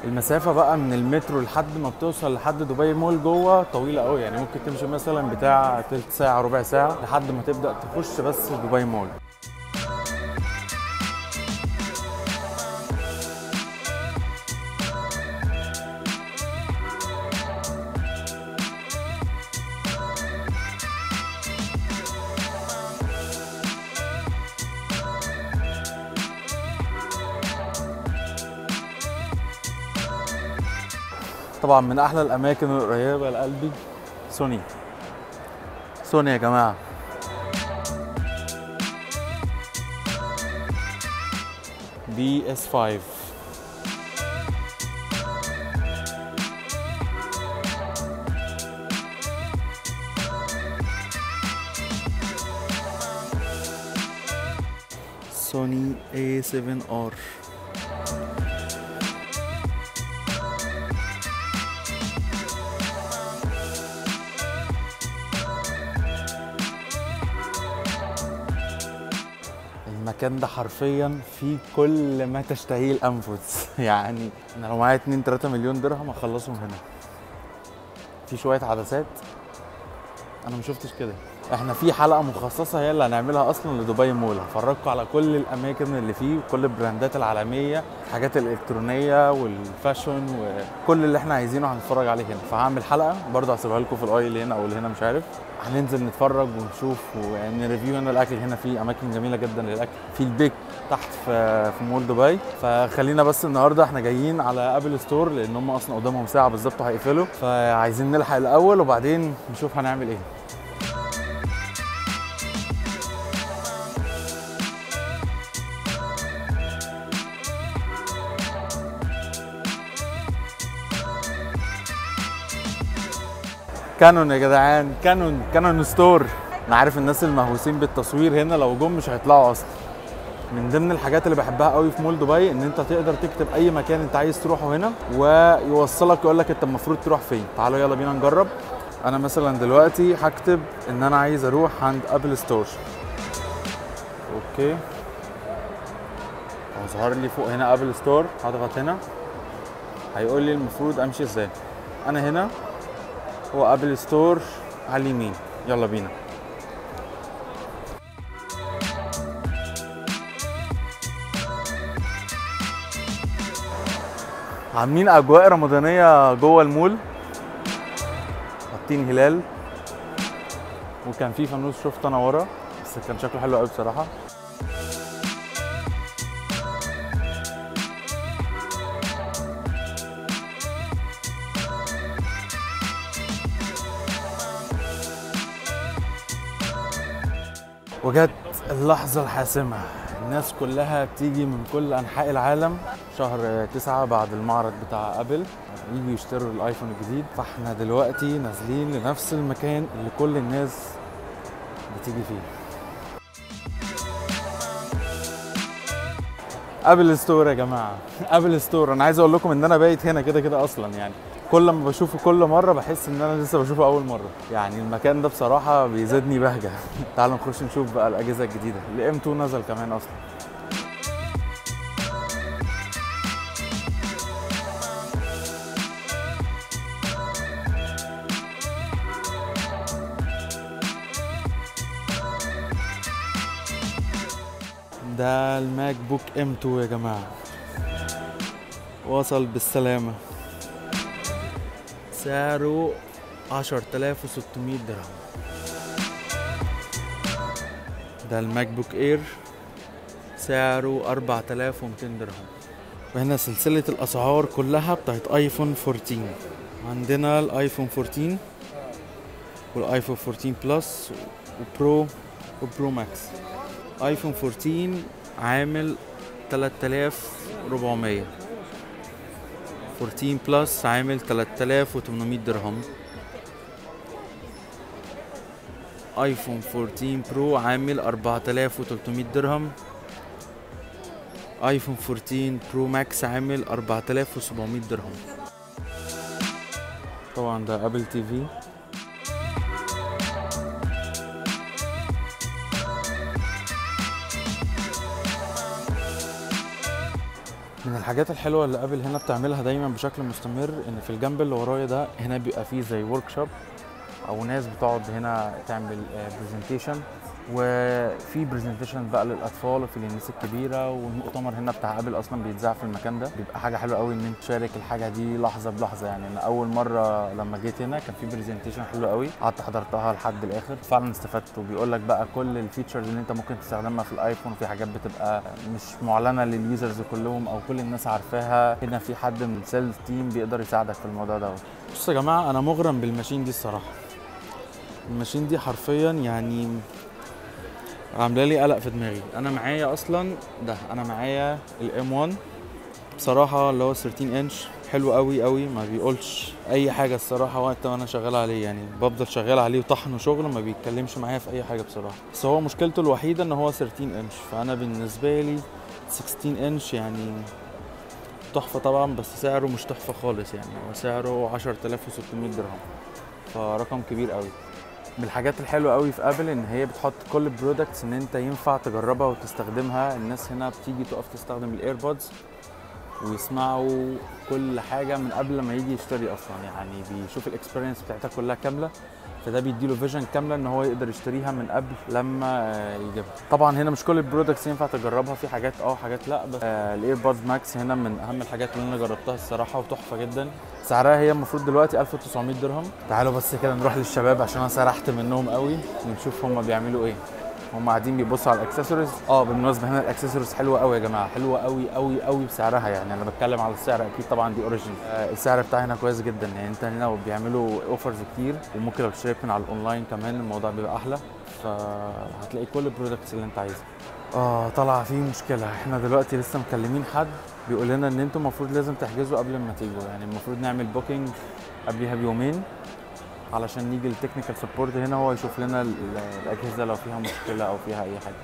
المسافه بقى من المترو لحد ما بتوصل لحد دبي مول جوه طويله قوي، يعني ممكن تمشي مثلا بتاع تلت ساعه ربع ساعه لحد ما تبدا تخش بس دبي مول. طبعا من احلى الاماكن القريبه لقلبي سوني. سوني يا جماعه. PS5. سوني A7R. المكان ده حرفيا فيه كل ما تشتهيه الانفس. يعني انا لو معايا 2 3 مليون درهم اخلصهم هنا. في شويه عدسات انا ما شفتش كده. احنا في حلقه مخصصه هي اللي هنعملها اصلا لدبي مول، هفرجكم على كل الاماكن اللي فيه وكل البراندات العالميه، الحاجات الالكترونيه والفاشن وكل اللي احنا عايزينه هنتفرج عليه هنا. فهعمل حلقه برضه هسيبها لكم في الاي اللي هنا او اللي هنا مش عارف، هننزل نتفرج ونشوف ويعني ريفيو هنا الاكل. هنا في اماكن جميله جدا للاكل، في البيك تحت في مول دبي. فخلينا بس النهارده احنا جايين على ابل ستور لان هم اصلا قدامهم ساعه بالظبط هيقفلوا، فعايزين نلحق الاول وبعدين نشوف هنعمل ايه. كانون يا جدعان، كانون ستور. انا عارف الناس المهووسين بالتصوير هنا لو جم مش هيطلعوا اصلا. من ضمن الحاجات اللي بحبها قوي في مول دبي ان انت تقدر تكتب اي مكان انت عايز تروحه هنا ويوصلك يقول لك انت المفروض تروح فين. تعالوا يلا بينا نجرب. انا مثلا دلوقتي هكتب ان انا عايز اروح عند ابل ستور. اوكي، ظهر لي فوق هنا ابل ستور، هضغط هنا هيقول لي المفروض امشي ازاي. انا هنا هو ابل ستور على اليمين، يلا بينا. عاملين اجواء رمضانيه جوه المول، حاطين هلال وكان في فانوس شفت انا ورا بس كان شكله حلو قوي بصراحه. وجت اللحظة الحاسمة، الناس كلها بتيجي من كل أنحاء العالم شهر 9 بعد المعرض بتاع أبل يجوا يشتروا الآيفون الجديد. فاحنا دلوقتي نازلين لنفس المكان اللي كل الناس بتيجي فيه، ابل ستور يا جماعه. ابل ستور. انا عايز اقول لكم ان انا بايت هنا كده كده اصلا، يعني كل ما بشوفه كل مره بحس ان انا لسه بشوفه اول مره. يعني المكان ده بصراحه بيزيدني بهجه. تعالوا نخش نشوف بقى الاجهزه الجديده. الام 2 نزل كمان اصلا. ده الماك بوك ام 2 يا جماعه، وصل بالسلامه. سعره 10600 درهم. ده الماك بوك اير سعره 4200 درهم. وهنا سلسلة الأسعار كلها بتاعت ايفون 14. عندنا الايفون 14 والايفون 14 بلس وبرو ماكس. ايفون 14 عامل 3400، 14 بلس عامل 3800 درهم، ايفون 14 برو عامل 4300 درهم، ايفون 14 برو ماكس عامل 4700 درهم. طبعا ده ابل تي في. من الحاجات الحلوه اللي ابل هنا بتعملها دايما بشكل مستمر ان في الجنب اللي ورايا ده هنا بيبقى فيه زي ورك شوب او ناس بتقعد هنا تعمل برزنتيشن، وفي برزنتيشن بقى للاطفال وفي للناس الكبيره، والمؤتمر هنا بتاع ابل اصلا بيتذاع في المكان ده. بيبقى حاجه حلوه قوي ان انت تشارك الحاجه دي لحظه بلحظه. يعني انا اول مره لما جيت هنا كان في برزنتيشن حلوه قوي، قعدت حضرتها لحد الاخر، فعلا استفدت. وبيقول لك بقى كل الفيتشرز اللي انت ممكن تستخدمها في الايفون، في حاجات بتبقى مش معلنه لليوزرز كلهم او كل الناس عارفاها. هنا في حد من السيلز تيم بيقدر يساعدك في الموضوع ده. بصوا يا جماعه، انا مغرم بالماشين دي الصراحه. الماشين دي حرفيا يعني عامله لي قلق في دماغي. انا معايا اصلا ده، انا معايا الام 1 بصراحه اللي هو 13 انش، حلو قوي قوي، ما بيقولش اي حاجه الصراحه وقت ما انا شغال عليه. يعني بفضل شغال عليه وطحن وشغل، ما بيتكلمش معايا في اي حاجه بصراحه. بس هو مشكلته الوحيده ان هو 13 انش، فانا بالنسبه لي 16 انش يعني تحفه طبعا، بس سعره مش تحفه خالص. يعني هو سعره 10600 درهم، فرقم كبير قوي. من الحاجات الحلوه قوي في ابل ان هي بتحط كل البرودكتس ان انت ينفع تجربها وتستخدمها. الناس هنا بتيجي تقف تستخدم الايربودز ويسمعوا كل حاجه من قبل ما يجي يشتري اصلا. يعني بيشوف الاكسبيرينس بتاعتها كلها كامله، فده بيديله فيجن كامله ان هو يقدر يشتريها من قبل لما يجيبها. طبعا هنا مش كل البرودكتس ينفع تجربها، في حاجات حاجات لا. بس الايربودز ماكس هنا من اهم الحاجات اللي انا جربتها الصراحه، وتحفه جدا. سعرها هي المفروض دلوقتي 1900 درهم. تعالوا بس كده نروح للشباب عشان انا سرحت منهم قوي، ونشوف هم بيعملوا ايه. هم قاعدين بيبصوا على الاكسسوارز. بالمناسبه هنا الاكسسوارز حلوه قوي يا جماعه، حلوه قوي قوي قوي بسعرها. يعني انا بتكلم على السعر، اكيد طبعا دي اوريجين. السعر بتاعها هنا كويس جدا. يعني انت هنا بيعملوا اوفرز كتير، وممكن لو تشترك من على الاونلاين كمان الموضوع بيبقى احلى، فهتلاقي كل البرودكتس اللي انت عايزها. طلع في مشكله. احنا دلوقتي لسه مكلمين حد بيقول لنا ان انتم المفروض لازم تحجزوا قبل ما تيجوا. يعني المفروض نعمل بوكينج قبلها بيومين علشان نيجي التكنيكال سبورت هنا، هو يشوف لنا الاجهزه لو فيها مشكله او فيها اي حاجه.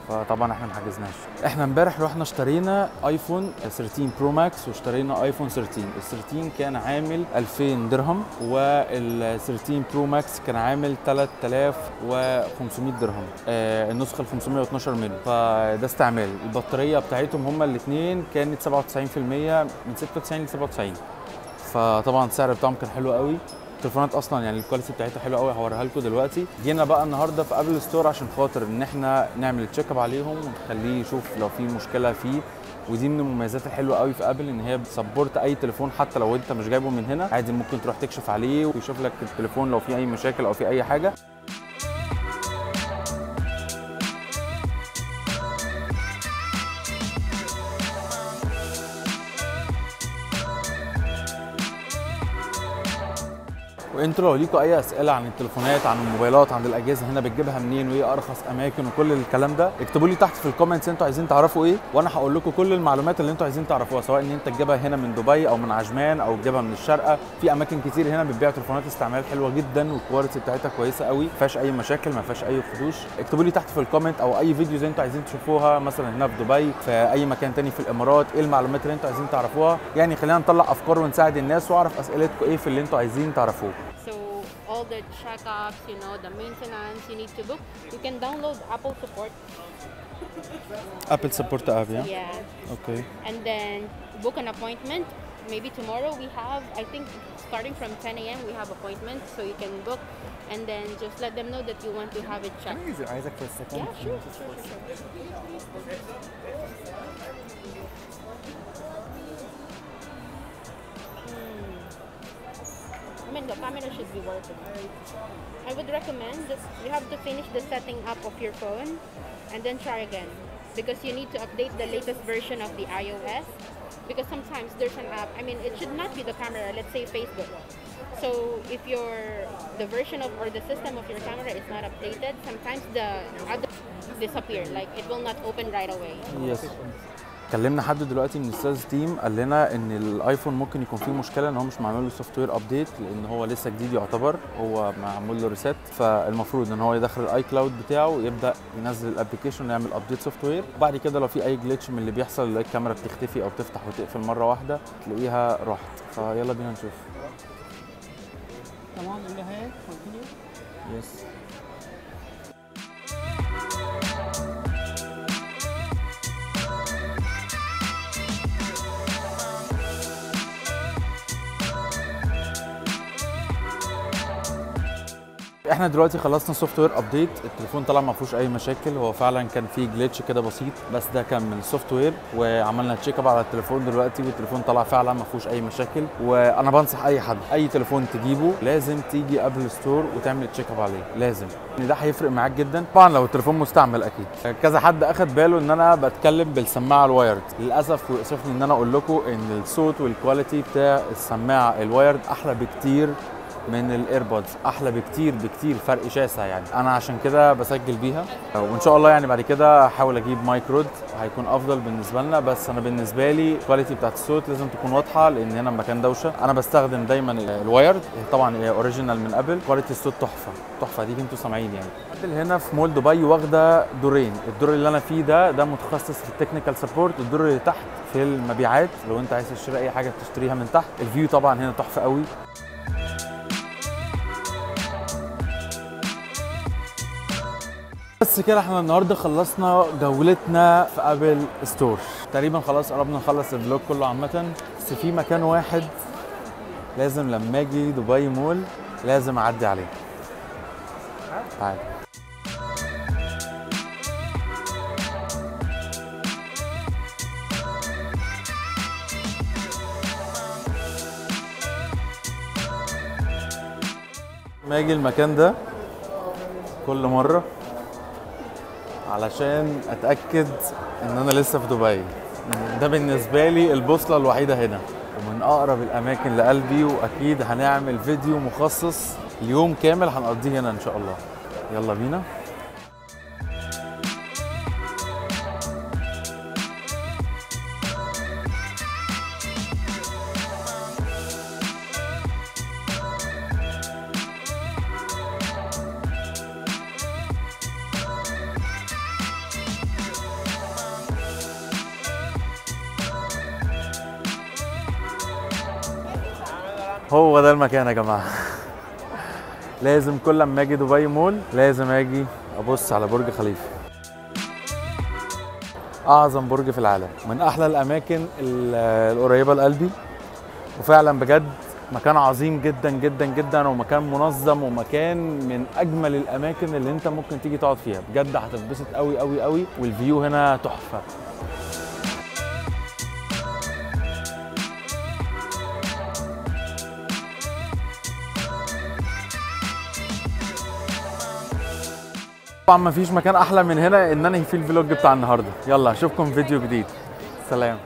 فطبعا احنا ما حجزناش. احنا امبارح رحنا اشترينا ايفون 13 برو ماكس واشترينا ايفون 13. ال 13 كان عامل 2000 درهم، وال 13 برو ماكس كان عامل 3500 درهم. النسخه ال 512 مللي. فده استعمال. البطاريه بتاعتهم هما الاثنين كانت 97%، من 96 ل 97. فطبعا السعر بتاعهم كان حلو قوي. التليفونات اصلا يعني الكواليتي بتاعتها حلوه قوي، هوريها لكم دلوقتي. جينا بقى النهارده في ابل ستور عشان خاطر ان احنا نعمل تشيك اب عليهم ونخليه يشوف لو في مشكله فيه. ودي من المميزات الحلوه قوي في ابل، ان هي بتسبورت اي تليفون حتى لو انت مش جايبه من هنا، عادي ممكن تروح تكشف عليه ويشوف لك التليفون لو في اي مشاكل او في اي حاجه. وانتوا لو ليكوا اي اسئله عن التليفونات، عن الموبايلات، عن الاجهزه هنا بتجيبها منين وايه ارخص اماكن وكل الكلام ده، اكتبوا لي تحت في الكومنتس انتوا عايزين تعرفوا ايه، وانا هقول لكم كل المعلومات اللي انتوا عايزين تعرفوها، سواء ان انت تجيبها هنا من دبي او من عجمان او تجيبها من الشارقه. في اماكن كتير هنا بتبيع تليفونات استعمال حلوه جدا، والكواليتي بتاعتها كويسه قوي، ما فيهاش اي مشاكل، ما فيهاش اي خدوش. اكتبوا لي تحت في الكومنت او اي فيديوز انتوا عايزين تشوفوها، مثلا هنا في دبي، في اي مكان تاني في الامارات، ايه المعلومات اللي انتوا عايزين تعرفوها. يعني خلينا نطلع افكار ونساعد الناس، واعرف اسئلتكم ايه في اللي انتوا عايزين تعرفوه. All the checkups, the maintenance you need to book, you can download Apple Support. Apple Support app, yeah? Yeah. Okay. And then book an appointment. Maybe tomorrow we have, I think starting from 10 a.m. we have appointments, so you can book and then just let them know that you want to have it checked. Can I use your Isaac for a second? Yeah, sure. I mean, the camera should be working. I would recommend that you have to finish the setting up of your phone and then try again, because you need to update the latest version of the iOS, because sometimes there's an app, I mean, it should not be the camera, let's say Facebook. So if the version of or the system of your camera is not updated, sometimes the other disappear, like it will not open right away. Yes. كلمنا حد دلوقتي من السيلز تيم قال لنا ان الايفون ممكن يكون فيه مشكله، ان هو مش معمول له سوفت وير ابديت، لان هو لسه جديد يعتبر، هو معمول له ريسيت. فالمفروض ان هو يدخل الاي كلاود بتاعه ويبدا ينزل الابلكيشن ويعمل ابديت سوفت وير، وبعد كده لو في اي جليتش من اللي بيحصل، اللي الكاميرا بتختفي او بتفتح وتقفل مره واحده، تلاقيها راحت. فيلا بينا نشوف. Come on, in the head, continue. Yes. احنا دلوقتي خلصنا سوفت وير ابديت، التليفون طلع ما فيهوش اي مشاكل، هو فعلا كان فيه جليتش كده بسيط بس ده كان من السوفت وير، وعملنا تشيك اب على التليفون دلوقتي والتليفون طلع فعلا ما فيهوش اي مشاكل. وانا بنصح اي حد اي تليفون تجيبه لازم تيجي ابل ستور وتعمل تشيك اب عليه، لازم، ان ده هيفرق معاك جدا طبعا لو التليفون مستعمل. اكيد كذا حد اخد باله ان انا بتكلم بالسماعه الوايرد، للاسف ويؤسفني ان انا اقول لكم ان الصوت والكواليتي بتاع السماعه الوايرد احلى بكتير من الايربودز، احلى بكتير بكتير، فرق شاسع يعني. انا عشان كده بسجل بيها، وان شاء الله يعني بعد كده هحاول اجيب مايك رود هيكون افضل بالنسبه لنا. بس انا بالنسبه لي الكواليتي بتاعت الصوت لازم تكون واضحه لان هنا المكان دوشه. انا بستخدم دايما الوايرد، طبعا هي اوريجينال من ابل، كواليتي الصوت تحفه تحفه، دي انتوا سامعين يعني. ابل هنا في مول دبي واخده دورين، الدور اللي انا فيه ده متخصص في التكنيكال سبورت، الدور اللي تحت في المبيعات لو انت عايز تشتري اي حاجه تشتريها من تحت. الفيو طبعا هنا تحفه قوي. بس كده احنا النهارده خلصنا جولتنا في ابل ستور، تقريبا خلاص قربنا نخلص الفلوج كله عامه. بس في مكان واحد لازم لما اجي دبي مول لازم اعدي عليه. تعال. لما اجي المكان ده كل مره علشان اتاكد ان انا لسه في دبي، ده بالنسبه لي البوصله الوحيده هنا ومن اقرب الاماكن لقلبي، واكيد هنعمل فيديو مخصص اليوم كامل هنقضيه هنا ان شاء الله. يلا بينا. هو ده المكان يا جماعه. لازم كل ما اجي دبي مول لازم اجي ابص على برج خليفه، اعظم برج في العالم، من احلى الاماكن القريبه لقلبي، وفعلا بجد مكان عظيم جدا جدا جدا، ومكان منظم، ومكان من اجمل الاماكن اللي انت ممكن تيجي تقعد فيها، بجد هتتبسط قوي قوي قوي، والفيو هنا تحفه. طبعا مفيش مكان احلى من هنا ان انهي فيه الفلوج بتاع النهارده. يلا اشوفكم في فيديو جديد، سلام.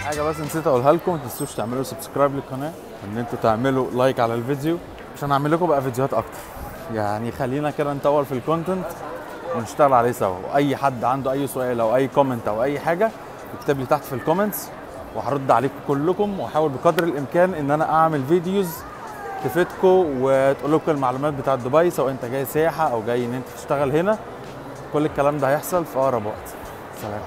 حاجه بس نسيت اقولها لكم، ما تنسوش تعملوا سبسكرايب للقناه، وان انتوا تعملوا لايك على الفيديو عشان اعمل لكم بقى فيديوهات اكتر. يعني خلينا كده نطور في الكونتنت ونشتغل عليه سوا، واي حد عنده اي سؤال او اي كومنت او اي حاجه يكتب لي تحت في الكومنتس وهرد عليكم كلكم، واحاول بقدر الامكان ان انا اعمل فيديوز تفيدكم وتقول لكم المعلومات بتاعت دبي، سواء انت جاي سياحه او جاي ان انت تشتغل هنا. كل الكلام ده هيحصل في اقرب وقت. سلام.